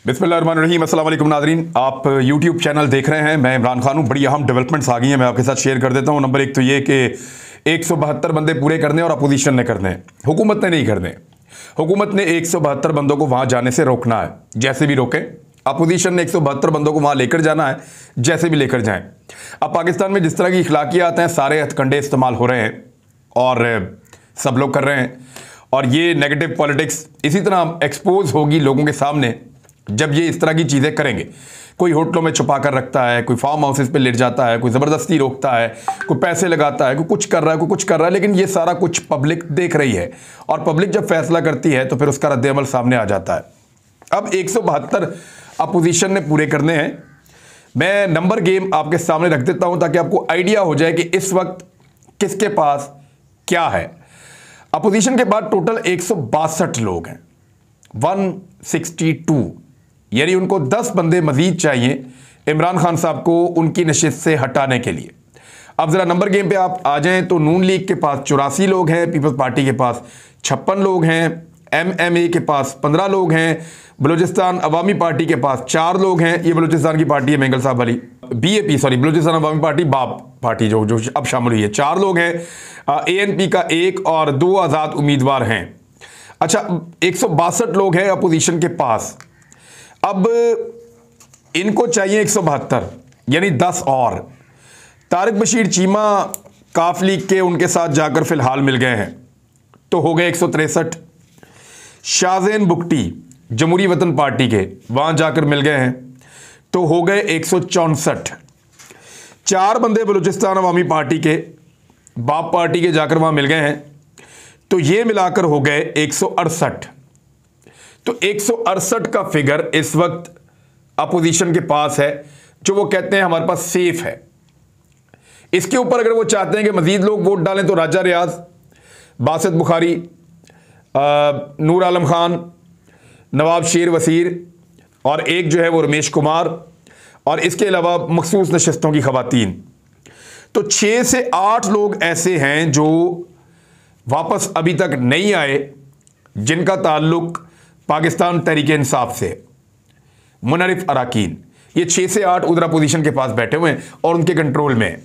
बिस्मिल्लाहिर्रहमानिर्रहीम। अस्सलाम वालेकुम नाज़रीन, आप यूट्यूब चैनल देख रहे हैं। मैं इमरान खान हूँ। बड़ी अहम डेवलपमेंट्स आ गई हैं, मैं आपके साथ शेयर कर देता हूँ। नंबर एक तो ये कि 172 बंदे पूरे करने और अपोजिशन ने करने, हुकूमत ने नहीं करने। हुकूमत ने 172 बंदों को वहाँ जाने से रोकना है, जैसे भी रोकें। अपोजिशन ने 172 बंदों को वहाँ लेकर जाना है, जैसे भी लेकर जाएँ। अब पाकिस्तान में जिस तरह की अखलाकियात हैं, सारे हथकंडे इस्तेमाल हो रहे हैं और सब लोग कर रहे हैं। और ये नेगेटिव पॉलिटिक्स इसी तरह एक्सपोज होगी लोगों के सामने जब ये इस तरह की चीज़ें करेंगे। कोई होटलों में छुपा कर रखता है, कोई फार्म हाउसेस पे लेट जाता है, कोई ज़बरदस्ती रोकता है, कोई पैसे लगाता है, कोई कुछ कर रहा है, कोई कुछ कर रहा है, लेकिन ये सारा कुछ पब्लिक देख रही है। और पब्लिक जब फैसला करती है तो फिर उसका रद्द-ए-अमल सामने आ जाता है। अब 172 अपोजिशन ने पूरे करने हैं। मैं नंबर गेम आपके सामने रख देता हूँ ताकि आपको आइडिया हो जाए कि इस वक्त किसके पास क्या है। अपोजिशन के बाद टोटल 162 लोग हैं, 162, यानी उनको 10 बंदे मजीद चाहिए इमरान खान साहब को उनकी नशिस्त से हटाने के लिए। अब ज़रा नंबर गेम पे आप आ जाएं तो नून लीग के पास 84 लोग हैं, पीपल्स पार्टी के पास 56 लोग हैं, MMA के पास 15 लोग हैं, बलूचिस्तान अवामी पार्टी के पास 4 लोग हैं। ये बलूचिस्तान की पार्टी है मेंगल साहब वाली, बलूचिस्तान अवामी पार्टी बाप पार्टी जो अब शामिल हुई है। 4 लोग हैं। ANP का 1 और 2 आज़ाद उम्मीदवार हैं। अच्छा, 162 लोग हैं अपोजिशन के पास। अब इनको चाहिए 172, यानी 10 और। तारिक बशीर चीमा काफ लीग के उनके साथ जाकर फिलहाल मिल गए हैं तो हो गए 163। शाहजैन बुगटी जमहूरी वतन पार्टी के वहां जाकर मिल गए हैं तो हो गए 164। 4 बंदे बलूचिस्तान अवामी पार्टी के बाप पार्टी के जाकर वहां मिल गए हैं तो ये मिलाकर हो गए 168। तो 168 का फिगर इस वक्त अपोजिशन के पास है, जो वो कहते हैं हमारे पास सेफ है। इसके ऊपर अगर वो चाहते हैं कि मजीद लोग वोट डालें तो राजा रियाज, बासित बुखारी, नूर आलम खान, नवाब शेर वसीर और एक जो है वो रमेश कुमार, और इसके अलावा मखसूस नशिस्तों की खवातीन। तो 6 से 8 लोग ऐसे हैं जो वापस अभी तक नहीं आए, जिनका ताल्लुक पाकिस्तान तहरीक इंसाफ से। मुनरिफ अराकीन, ये 6 से 8 उधर अपोजिशन के पास बैठे हुए हैं और उनके कंट्रोल में।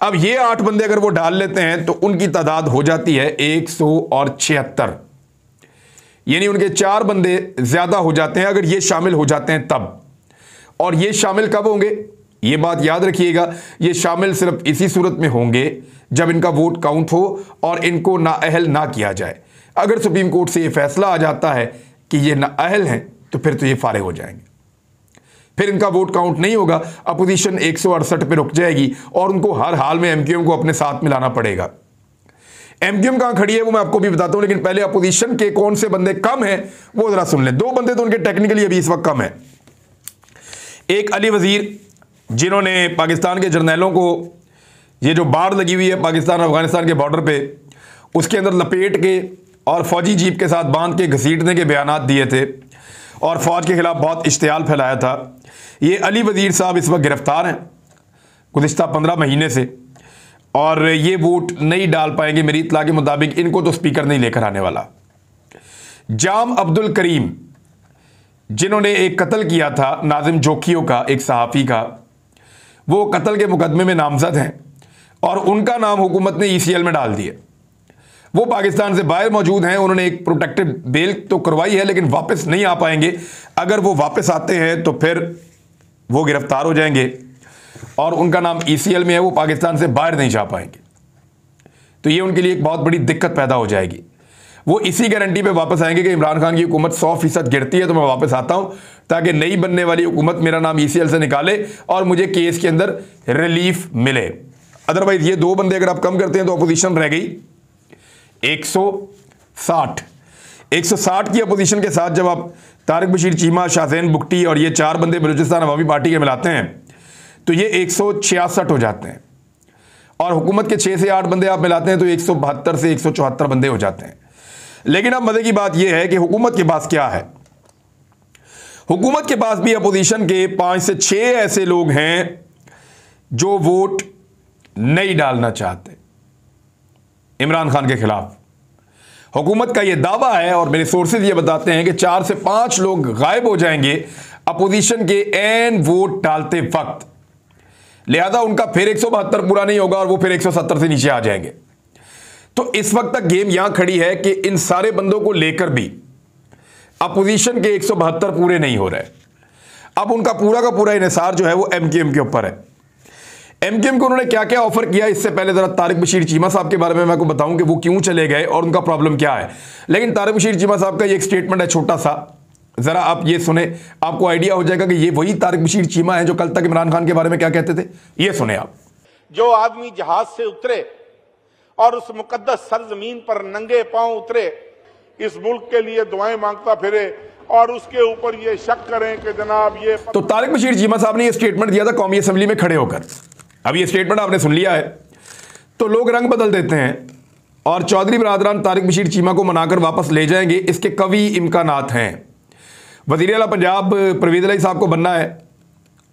अब ये 8 बंदे अगर वो डाल लेते हैं तो उनकी तादाद हो जाती है 176, यानी उनके 4 बंदे ज्यादा हो जाते हैं अगर ये शामिल हो जाते हैं तब। और ये शामिल कब होंगे, ये बात याद रखिएगा, ये शामिल सिर्फ इसी सूरत में होंगे जब इनका वोट काउंट हो और इनको नाअहल ना किया जाए। अगर सुप्रीम कोर्ट से ये फैसला आ जाता है कि ये नाअहल हैं तो फिर तो ये फारिग हो जाएंगे, फिर इनका वोट काउंट नहीं होगा। अपोजिशन 168 पे रुक जाएगी और उनको हर हाल में MQM को अपने साथ मिलाना पड़ेगा। MQM कहां खड़ी है वो मैं आपको भी बताता हूं, लेकिन पहले अपोजिशन के कौन से बंदे कम हैं वो जरा सुन लें। 2 बंदे तो उनके टेक्निकली अभी इस वक्त कम है। एक अली वजीर, जिन्होंने पाकिस्तान के जर्नैलों को ये जो बाढ़ लगी हुई है पाकिस्तान अफगानिस्तान के बॉर्डर पे, उसके अंदर लपेट के और फौजी जीप के साथ बांध के घसीटने के बयानात दिए थे और फौज के खिलाफ बहुत इश्तियाल फैलाया था। ये अली वजीर साहब इस वक्त गिरफ्तार हैं गुज़िश्ता 15 महीने से, और ये वोट नहीं डाल पाएंगे मेरी इत्तला के मुताबिक। इनको तो स्पीकर नहीं लेकर आने वाला। जाम अब्दुल करीम, जिन्होंने एक कत्ल किया था नाजिम जोखियों का, एक सहाफ़ी का, वो कत्ल के मुकदमे में नामजद हैं और उनका नाम हुकूमत ने ECL में डाल दिया। वो पाकिस्तान से बाहर मौजूद हैं। उन्होंने एक प्रोटेक्टिव बेल तो करवाई है लेकिन वापस नहीं आ पाएंगे। अगर वो वापस आते हैं तो फिर वो गिरफ्तार हो जाएंगे और उनका नाम ECL में है, वो पाकिस्तान से बाहर नहीं जा पाएंगे। तो ये उनके लिए एक बहुत बड़ी दिक्कत पैदा हो जाएगी। वो इसी गारंटी पे वापस आएंगे कि इमरान खान की हुकूमत 100% गिरती है तो मैं वापस आता हूं, ताकि नई बनने वाली हुकूमत मेरा नाम ECL से निकाले और मुझे केस के अंदर रिलीफ मिले। अदरवाइज ये 2 बंदे अगर आप कम करते हैं तो अपोजिशन रह गई 160। 160 की अपोजिशन के साथ जब आप तारिक बशीर चीमा, शाहजैन बुगटी और ये 4 बंदे बलूचिस्तान अवामी पार्टी के मिलाते हैं तो ये 166 हो जाते हैं, और हुकूमत के 6 से 8 बंदे आप मिलाते हैं तो 172 से 174 बंदे हो जाते हैं। लेकिन अब मजे की बात यह है कि हुकूमत के पास क्या है। हुकूमत के पास भी अपोजिशन के 5 से 6 ऐसे लोग हैं जो वोट नहीं डालना चाहते इमरान खान के खिलाफ। हुकूमत का यह दावा है और मेरे सोर्सेज ये बताते हैं कि 4 से 5 लोग गायब हो जाएंगे अपोजिशन के एन वोट डालते वक्त, लिहाजा उनका फिर 172 पूरा नहीं होगा और वो फिर 170 से नीचे आ जाएंगे। तो इस वक्त तक गेम यहां खड़ी है कि इन सारे बंदों को लेकर भी अपोजिशन के 172 पूरे नहीं हो रहे। अब उनका पूरा का पूरा इन्हिसार जो है वो एमक्यूएम के ऊपर है। एमक्यूएम को उन्होंने क्या क्या ऑफर किया, इससे पहले जरा तारिक बशीर चीमा साहब के बारे में मैं आपको बताऊं कि वो क्यों चले गए और उनका प्रॉब्लम क्या है। लेकिन तारिक बशीर चीमा साहब का ये एक स्टेटमेंट है छोटा सा, जरा आप ये सुने, आपको आइडिया हो जाएगा कि ये वही तारिक बशीर चीमा है जो कल तक इमरान खान के बारे में क्या कहते थे। ये सुने आप। जो आदमी जहाज से उतरे और उस मुकद्दस सरजमीन पर नंगे पांव उतरे, इस मुल्क के लिए दुआएं मांगता फिरे और उसके ऊपर ये शक करें कि जनाब ये। तो तारिक बशीर चीमा साहब ने ये स्टेटमेंट दिया था कौमी असेंबली में खड़े होकर। अब ये स्टेटमेंट आपने सुन लिया है, तो लोग रंग बदल देते हैं और चौधरी बरादरान तारिक बशीर चीमा को मनाकर वापस ले जाएंगे, इसके कवी इम्कानात हैं। वज़ीर आला पंजाब परवेज़ इलाही साहब को बनना है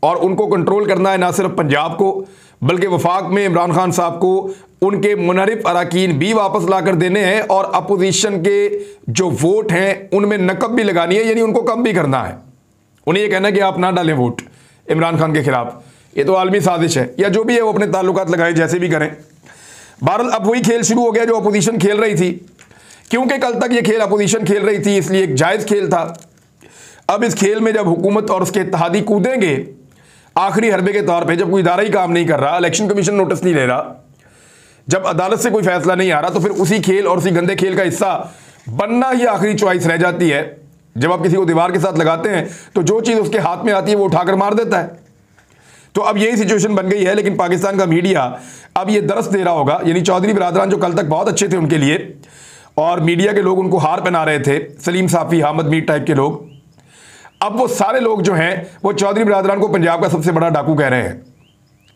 और उनको कंट्रोल करना है, ना सिर्फ पंजाब को बल्कि वफाक में इमरान खान साहब को उनके मुनहरिफ अराकीन भी वापस ला कर देने हैं और अपोजिशन के जो वोट हैं उनमें नकब भी लगानी है, यानी उनको कम भी करना है। उन्हें यह कहना है कि आप ना डालें वोट इमरान खान के खिलाफ, ये तो आलमी साजिश है, या जो भी है वो अपने ताल्लुकात लगाए जैसे भी करें। बहरहाल अब वही खेल शुरू हो गया जो अपोजिशन खेल रही थी, क्योंकि कल तक ये खेल अपोजिशन खेल रही थी इसलिए एक जायज़ खेल था। अब इस खेल में जब हुकूमत और उसके इत्तेहादी कूदेंगे आखिरी हरबे के तौर पे, जब कोई इदारा ही काम नहीं कर रहा, इलेक्शन कमीशन नोटिस नहीं ले रहा, जब अदालत से कोई फैसला नहीं आ रहा, तो फिर उसी खेल और उसी गंदे खेल का हिस्सा बनना ही आखिरी चॉइस रह जाती है। जब आप किसी को दीवार के साथ लगाते हैं तो जो चीज़ उसके हाथ में आती है वो उठाकर मार देता है। तो अब यही सिचुएशन बन गई है। लेकिन पाकिस्तान का मीडिया अब ये दरस दे रहा होगा, यानी चौधरी बरादरान जो कल तक बहुत अच्छे थे उनके लिए और मीडिया के लोग उनको हार पहना रहे थे, सलीम साफ़ी, हामिद मीर टाइप के लोग, अब वो सारे लोग जो हैं वो चौधरी बरादरान को पंजाब का सबसे बड़ा डाकू कह रहे हैं,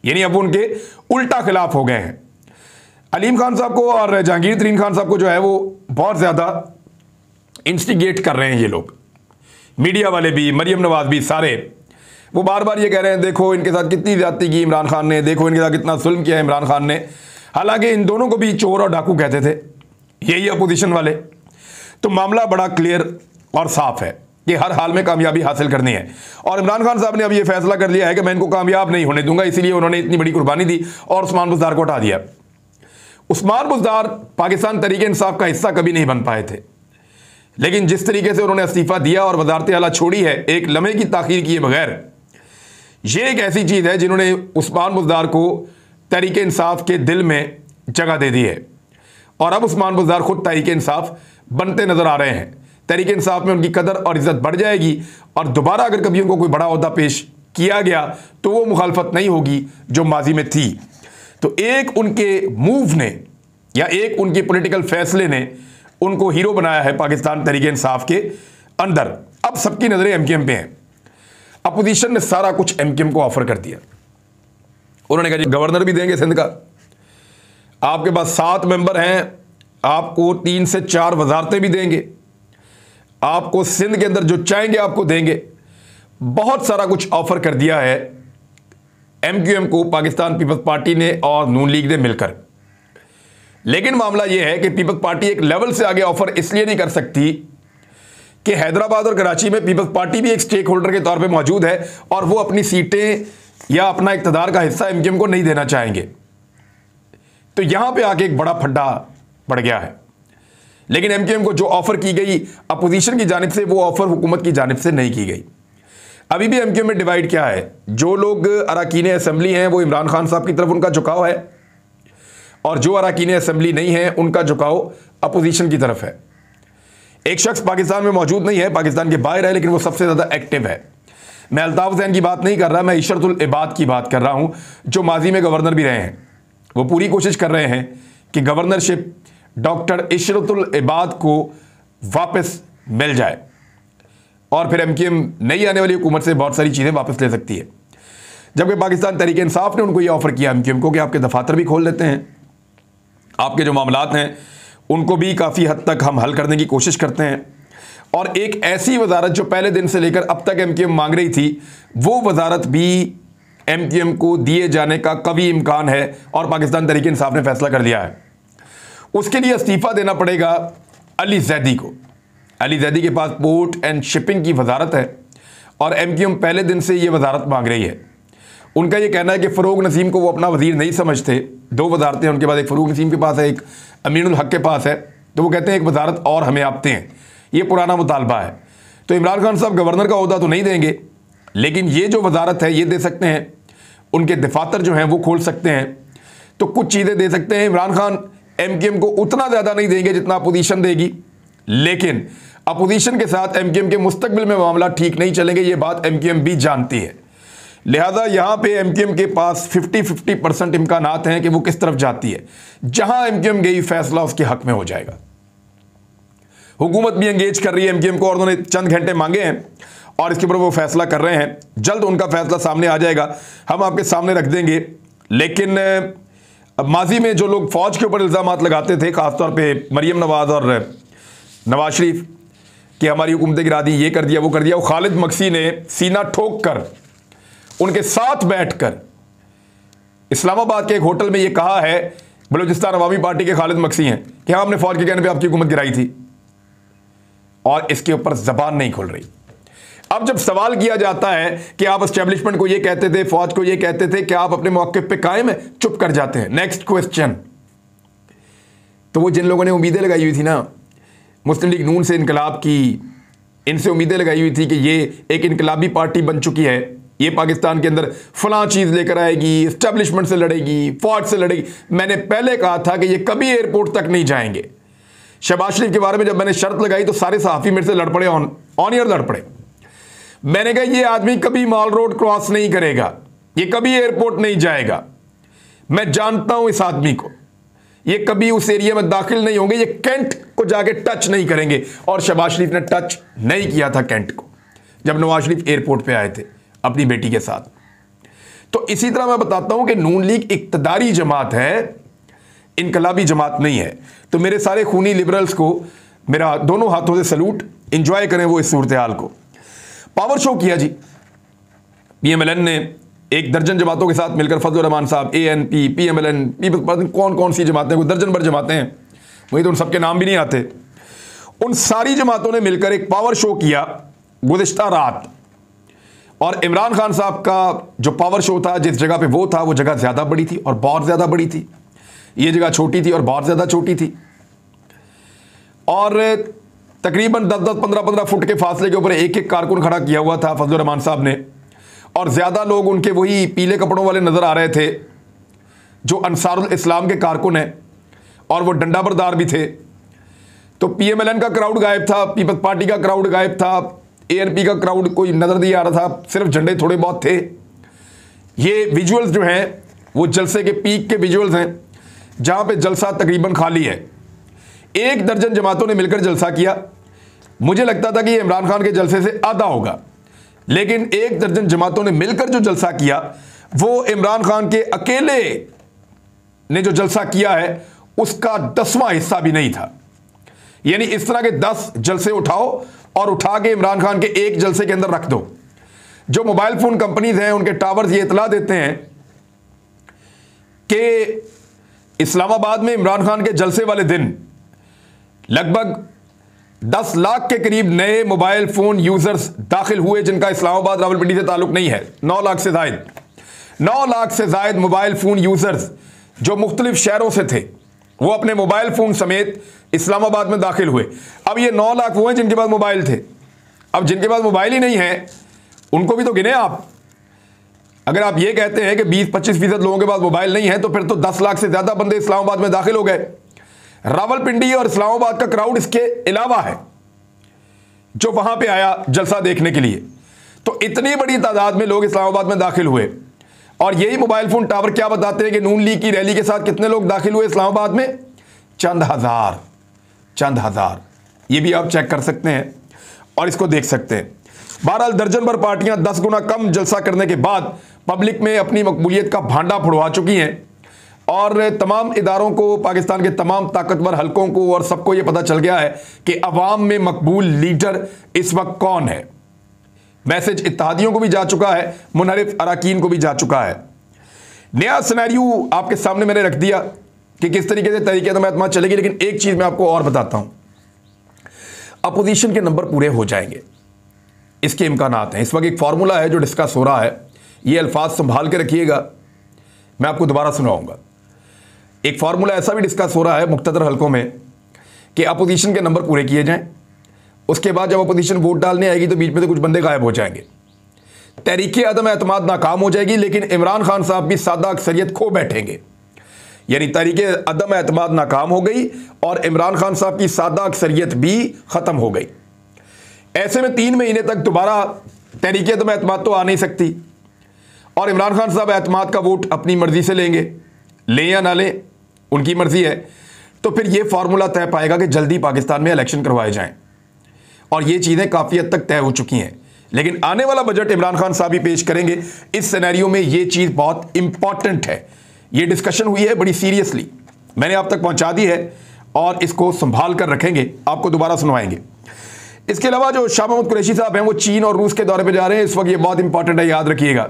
यानी अब उनके उल्टा खिलाफ हो गए हैं। अलीम खान साहब को और जहांगीर तरीन खान साहब को जो है वो बहुत ज़्यादा इंस्टिगेट कर रहे हैं ये लोग, मीडिया वाले भी, मरियम नवाज भी, सारे वो बार बार ये कह रहे हैं देखो इनके साथ कितनी ज्यादती की इमरान खान ने, देखो इनके साथ कितना जुल्म किया है इमरान खान ने। हालांकि इन दोनों को भी चोर और डाकू कहते थे यही अपोजिशन वाले। तो मामला बड़ा क्लियर और साफ है कि हर हाल में कामयाबी हासिल करनी है और इमरान खान साहब ने अब ये फैसला कर लिया है कि मैं इनको कामयाब नहीं होने दूंगा, इसीलिए उन्होंने इतनी बड़ी कुर्बानी दी और उस्मान बुज़दार को हटा दिया। उस्मान बुज़दार पाकिस्तान तहरीक इंसाफ का हिस्सा कभी नहीं बन पाए थे, लेकिन जिस तरीके से उन्होंने इस्तीफा दिया और वजारत आला छोड़ी है एक लम्हे की ताखीर किए बगैर, ये एक ऐसी चीज़ है जिन्होंने उस्मान बुज़दार को तहरीक इंसाफ के दिल में जगह दे दी है और अब उस्मान बुज़दार खुद तहरीक इंसाफ बनते नजर आ रहे हैं। तहरीक इंसाफ में उनकी कदर और इज्जत बढ़ जाएगी और दोबारा अगर कभी उनको कोई बड़ा ओहदा पेश किया गया तो वो मुखालफत नहीं होगी जो माजी में थी। तो एक उनके मूव ने या एक उनके पॉलिटिकल फैसले ने उनको हीरो बनाया है पाकिस्तान तहरीक इंसाफ के अंदर। अब सबकी नजरें एमक्यूएम पे हैं। अपोजिशन ने सारा कुछ एमक्यूएम को ऑफर कर दिया। उन्होंने कहा जी गवर्नर भी देंगे सिंध का, आपके पास 7 मेंबर हैं, आपको 3 से 4 वजारतें भी देंगे, आपको सिंध के अंदर जो चाहेंगे आपको देंगे। बहुत सारा कुछ ऑफर कर दिया है एमक्यूएम को पाकिस्तान पीपल्स पार्टी ने और नून लीग ने मिलकर। लेकिन मामला यह है कि पीपल्स पार्टी एक लेवल से आगे ऑफर इसलिए नहीं कर सकती कि हैदराबाद और कराची में पीपल्स पार्टी भी एक स्टेक होल्डर के तौर पे मौजूद है और वो अपनी सीटें या अपना इक़्तिदार का हिस्सा एमक्यूएम को नहीं देना चाहेंगे। तो यहां पे आके एक बड़ा फड्डा पड़ गया है। लेकिन एमक्यूएम को जो ऑफर की गई अपोजिशन की जानिब से, वो ऑफर हुकूमत की जानिब से नहीं की गई। अभी भी एमक्यूएम में डिवाइड क्या है, जो लोग अरकान असेंबली हैं वो इमरान खान साहब की तरफ उनका झुकाव है और जो अरकान असेंबली नहीं है उनका झुकाव अपोजिशन की तरफ है। एक शख्स पाकिस्तान में मौजूद नहीं है, पाकिस्तान के बाहर है, लेकिन वो सबसे ज़्यादा एक्टिव है। मैं अल्ताफ हुसैन की बात नहीं कर रहा, मैं इशरतुल इबाद की बात कर रहा हूं, जो माजी में गवर्नर भी रहे हैं। वो पूरी कोशिश कर रहे हैं कि गवर्नरशिप डॉक्टर इशरतुल इबाद को वापस मिल जाए और फिर एमक्यूएम नई आने वाली हुकूमत से बहुत सारी चीज़ें वापस ले सकती है। जबकि पाकिस्तान तहरीक इंसाफ ने उनको ये ऑफर किया एमक्यूएम को कि आपके दफातर भी खोल देते हैं, आपके जो मामलात हैं उनको भी काफ़ी हद तक हम हल करने की कोशिश करते हैं। और एक ऐसी वजारत जो पहले दिन से लेकर अब तक एमक्यूएम मांग रही थी, वो वजारत भी एमक्यूएम को दिए जाने का कभी इम्कान है और पाकिस्तान तहरीक इंसाफ ने फैसला कर लिया है। उसके लिए इस्तीफ़ा देना पड़ेगा अली जैदी को। अली जैदी के पास पोर्ट एंड शिपिंग की वजारत है और MQM पहले दिन से ये वजारत मांग रही है। उनका ये कहना है कि फ़रूक नसीम को वो अपना वजीर नहीं समझते। 2 वजारतें उनके पास, एक फ़रूक नसीम के पास है, एक अमीनुल हक के पास है, तो वो कहते हैं एक वजारत और हमें आपते हैं। ये पुराना मुतालबा है। तो इमरान खान साहब गवर्नर का ओहदा तो नहीं देंगे, लेकिन ये जो वजारत है ये दे सकते हैं। उनके दफातर जो हैं वो खोल सकते हैं, तो कुछ चीज़ें दे सकते हैं। इमरान खान MQM को उतना ज़्यादा नहीं देंगे जितना अपोजिशन देगी, लेकिन अपोजिशन के साथ MQM के मुस्तकबिल में मामला ठीक नहीं चलेंगे, ये बात MQM भी जानती है। लिहाजा यहाँ पे MQM के पास 50-50% इम्कानात हैं कि वो किस तरफ जाती है। जहाँ MQM गई फैसला उसके हक में हो जाएगा। हुकूमत भी एंगेज कर रही है MQM को और उन्होंने चंद घंटे मांगे हैं और इसके ऊपर वो फैसला कर रहे हैं। जल्द उनका फैसला सामने आ जाएगा, हम आपके सामने रख देंगे। लेकिन अब माजी में जो लोग फ़ौज के ऊपर इल्ज़ामात लगाते थे, ख़ासतौर पे मरीम नवाज़ और नवाज शरीफ कि हमारी हुकूमत गिरा दी, ये कर दिया वो कर दिया, वो खालिद मक्सी ने सीना ठोक कर उनके साथ बैठकर इस्लामाबाद के एक होटल में ये कहा है, बलूचिस्तान अवामी पार्टी के खालिद मक्सी हैं, कि हाँ हमने फ़ौज के कहने पर आपकी हुकूमत गिराई थी, और इसके ऊपर ज़बान नहीं खुल रही। अब जब सवाल किया जाता है कि आप एस्टेब्लिशमेंट को ये कहते थे, फौज को ये कहते थे, कि आप अपने मौक़िफ़ पे कायम है, चुप कर जाते हैं। नेक्स्ट क्वेश्चन, तो वो जिन लोगों ने उम्मीदें लगाई हुई थी ना, मुस्लिम लीग नून से इनकलाब की, इनसे उम्मीदें लगाई हुई थी कि ये एक इनकलाबी पार्टी बन चुकी है, ये पाकिस्तान के अंदर फलां चीज़ लेकर आएगी, इस्टेब्लिशमेंट से लड़ेगी, फौज से लड़ेगी। मैंने पहले कहा था कि ये कभी एयरपोर्ट तक नहीं जाएंगे। शहबाज शरीफ के बारे में जब मैंने शर्त लगाई तो सारे सहाफ़ी मेरे से लड़ पड़े, ऑन ईयर लड़ पड़े। मैंने कहा ये आदमी कभी माल रोड क्रॉस नहीं करेगा, ये कभी एयरपोर्ट नहीं जाएगा, मैं जानता हूं इस आदमी को, ये कभी उस एरिया में दाखिल नहीं होंगे, ये कैंट को जाके टच नहीं करेंगे। और शहबाज शरीफ ने टच नहीं किया था कैंट को जब नवाज शरीफ एयरपोर्ट पे आए थे अपनी बेटी के साथ। तो इसी तरह मैं बताता हूं कि नून लीग इक्तदारी जमात है, इनकलाबी जमात नहीं है। तो मेरे सारे खूनी लिबरल्स को मेरा दोनों हाथों से सलूट, इंजॉय करें वो इस सूरत हाल को। पावर शो किया जी PMLN ने, 1 दर्जन जमातों के साथ मिलकर, फजल रहमान साहब, ANP, PMLN, कौन कौन सी जमातें, कोई दर्जन भर जमातें हैं, मुझे तो उन सबके नाम भी नहीं आते। उन सारी जमातों ने मिलकर एक पावर शो किया गुज़िश्ता रात। और इमरान खान साहब का जो पावर शो था, जिस जगह पे वो था, वो जगह ज़्यादा बड़ी थी और बहुत ज़्यादा बड़ी थी, ये जगह छोटी थी और बहुत ज़्यादा छोटी थी। और तकरीबन 10-10, 15-15 फुट के फासले के ऊपर एक एक कारकुन खड़ा किया हुआ था फजल रहमान साहब ने, और ज़्यादा लोग उनके वही पीले कपड़ों वाले नज़र आ रहे थे जो अंसारुल इस्लाम के कारकुन हैं, और वो डंडा बरदार भी थे। तो PMLN का क्राउड गायब था, पीपल्स पार्टी का क्राउड गायब था, ANP का क्राउड कोई नज़र नहीं आ रहा था, सिर्फ झंडे थोड़े बहुत थे। ये विजुअल्स जो हैं वो जलसे के पीक के विजुअल्स हैं, जहाँ पे जलसा तकरीबन खाली है। 1 दर्जन जमातों ने मिलकर जलसा किया। मुझे लगता था कि ये इमरान खान के जलसे से आधा होगा, लेकिन 1 दर्जन जमातों ने मिलकर जो जलसा किया वो इमरान खान के अकेले ने जो जलसा किया है उसका 10वां हिस्सा भी नहीं था। यानी इस तरह के 10 जलसे उठाओ और उठा के इमरान खान के एक जलसे के अंदर रख दो। जो मोबाइल फोन कंपनीज हैं उनके टावर्स ये इतला देते हैं कि इस्लामाबाद में इमरान खान के जलसे वाले दिन लगभग 10 लाख के करीब नए मोबाइल फोन यूजर्स दाखिल हुए, जिनका इस्लामाबाद रावलपिंडी से ताल्लुक नहीं है। 9 लाख से जायद 9 लाख से जायद मोबाइल फोन यूजर्स जो मुख्तलिफ शहरों से थे वो अपने मोबाइल फोन समेत इस्लामाबाद में दाखिल हुए। अब ये 9 लाख वो हैं जिनके पास मोबाइल थे। अब जिनके पास मोबाइल ही नहीं है उनको भी तो गिने आप। अगर आप ये कहते हैं कि 20-25% लोगों के पास मोबाइल नहीं है तो फिर तो 10 लाख से ज़्यादा बंदे इस्लामाबाद में दाखिल हो गए। रावलपिंडी और इस्लामाबाद का क्राउड इसके अलावा है जो वहां पे आया जलसा देखने के लिए। तो इतनी बड़ी तादाद में लोग इस्लामाबाद में दाखिल हुए, और यही मोबाइल फोन टावर क्या बताते हैं कि नून लीग की रैली के साथ कितने लोग दाखिल हुए इस्लामाबाद में? चंद हजार। ये भी आप चेक कर सकते हैं और इसको देख सकते हैं। बहरहाल दर्जन भर पार्टियां 10 गुना कम जलसा करने के बाद पब्लिक में अपनी मकबूलियत का भांडा फुड़वा चुकी हैं, और तमाम इदारों को, पाकिस्तान के तमाम ताकतवर हलकों को और सबको ये पता चल गया है कि अवाम में मकबूल लीडर इस वक्त कौन है। मैसेज इत्तेहादियों को भी जा चुका है, मुनहरिफ अराकीन को भी जा चुका है। नया सिनेरियो आपके सामने मैंने रख दिया कि किस तरीके से तहरीक-ए-तमात चलेगी। लेकिन एक चीज़ मैं आपको और बताता हूँ, अपोजिशन के नंबर पूरे हो जाएंगे, इसके इम्कानात हैं। इस वक्त एक फार्मूला है जो डिस्कस हो रहा है, ये अल्फाज संभाल के रखिएगा, मैं आपको दोबारा सुनाऊंगा। एक फार्मूला ऐसा भी डिस्कस हो रहा है मुख्तदर हलकों में कि अपोजिशन के नंबर पूरे किए जाएं, उसके बाद जब अपोजिशन वोट डालने आएगी तो बीच में से कुछ बंदे गायब हो जाएंगे, तहरीक अदम एतमाद नाकाम हो जाएगी, लेकिन इमरान खान साहब भी सादा अक्सरियत खो बैठेंगे। यानी तहरीक अदम एतमाद नाकाम हो गई और इमरान खान साहब की सादा अक्सरियत भी ख़त्म हो गई। ऐसे में 3 महीने तक दोबारा तहरीक अदम एतमाद तो आ नहीं सकती और इमरान खान साहब एतमाद का वोट अपनी मर्ज़ी से लेंगे, लें या ना लें उनकी मर्ज़ी है। तो फिर ये फार्मूला तय पाएगा कि जल्दी पाकिस्तान में इलेक्शन करवाए जाएं और ये चीज़ें काफ़ी हद तक तय हो चुकी हैं। लेकिन आने वाला बजट इमरान खान साहब ही पेश करेंगे। इस सिनेरियो में ये चीज़ बहुत इंपॉर्टेंट है, ये डिस्कशन हुई है बड़ी सीरियसली, मैंने आप तक पहुंचा दी है और इसको संभाल कर रखेंगे, आपको दोबारा सुनवाएंगे। इसके अलावा जो शाह महमूद कुरैशी साहब हैं वो चीन और रूस के दौरे पे जा रहे हैं इस वक्त, ये बहुत इंपॉर्टेंट है, याद रखिएगा।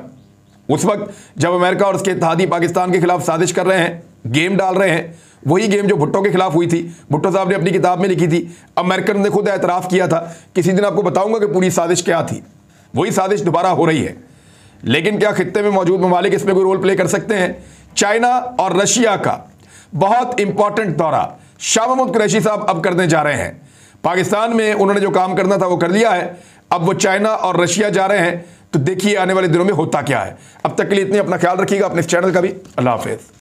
उस वक्त जब अमेरिका और उसके इत्तेहादी पाकिस्तान के खिलाफ साजिश कर रहे हैं, गेम डाल रहे हैं, वही गेम जो भुट्टो के खिलाफ हुई थी, भुट्टो साहब ने अपनी किताब में लिखी थी, अमेरिकन ने खुद एतराफ़ किया था। किसी दिन आपको बताऊंगा कि पूरी साजिश क्या थी। वही साजिश दोबारा हो रही है, लेकिन क्या खित्ते में मौजूद ममालिक इसमें कोई रोल प्ले कर सकते हैं? चाइना और रशिया का बहुत इंपॉर्टेंट दौरा शाह महमूद कुरैशी साहब अब करने जा रहे हैं। पाकिस्तान में उन्होंने जो काम करना था वो कर लिया है, अब वो चाइना और रशिया जा रहे हैं। तो देखिए आने वाले दिनों में होता क्या है। अब तक के लिए इतनी, अपना ख्याल रखिएगा, अपने इस चैनल का भी। अल्लाह हाफिज़।